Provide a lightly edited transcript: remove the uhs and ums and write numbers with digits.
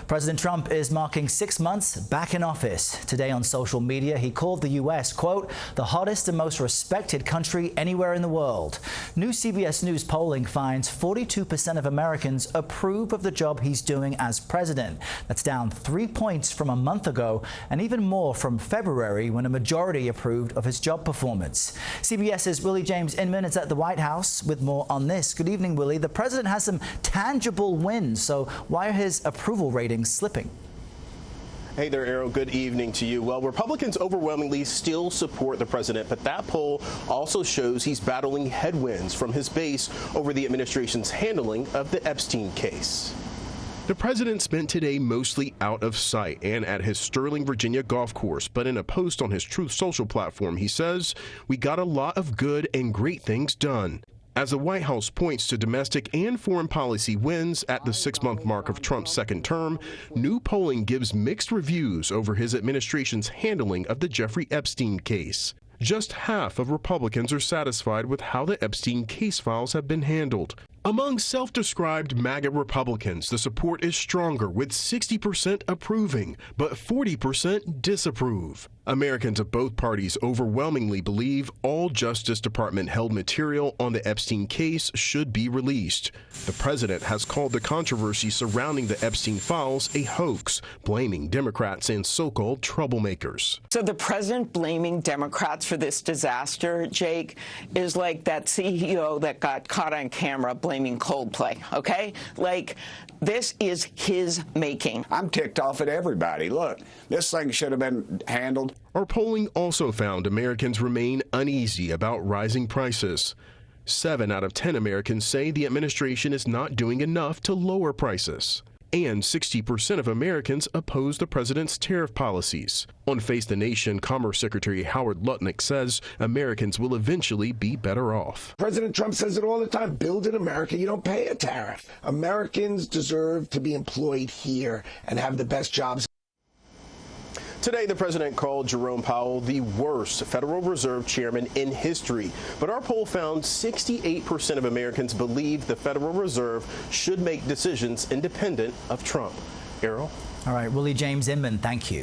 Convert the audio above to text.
President Trump is marking 6 months back in office. Today on social media, he called the U.S., quote, the hottest and most respected country anywhere in the world. New CBS News polling finds 42% of Americans approve of the job he's doing as president. That's down 3 points from a month ago and even more from February, when a majority approved of his job performance. CBS's Willie James Inman is at the White House with more on this. Good evening, Willie. The president has some tangible wins, so why are his approval ratings slipping? Hey there, Errol. Good evening to you. Well, Republicans overwhelmingly still support the president, but that poll also shows he's battling headwinds from his base over the administration's handling of the Epstein case. The president spent today mostly out of sight and at his Sterling, Virginia golf course, but in a post on his Truth Social platform, he says, "We got a lot of good and great things done." As the White House points to domestic and foreign policy wins at the 6-month mark of Trump's second term, new polling gives mixed reviews over his administration's handling of the Jeffrey Epstein case. Just half of Republicans are satisfied with how the Epstein case files have been handled. Among self-described MAGA Republicans, the support is stronger, with 60% approving, but 40% disapprove. Americans of both parties overwhelmingly believe all Justice Department-held material on the Epstein case should be released. The president has called the controversy surrounding the Epstein files a hoax, blaming Democrats and so-called troublemakers. So the president blaming Democrats for this disaster, Jake, is like that CEO that got caught on camera blaming Coldplay, okay? Like, this is his making. I'm ticked off at everybody. Look, this thing should have been handled. Our polling also found Americans remain uneasy about rising prices. 7 out of 10 Americans say the administration is not doing enough to lower prices. And 60% of Americans oppose the president's tariff policies. On Face the Nation, Commerce Secretary Howard Lutnick says Americans will eventually be better off. President Trump says it all the time, build in America, you don't pay a tariff. Americans deserve to be employed here and have the best jobs. Today, the president called Jerome Powell the worst Federal Reserve chairman in history. But our poll found 68% of Americans believe the Federal Reserve should make decisions independent of Trump. Errol? All right, Willie James Inman, thank you.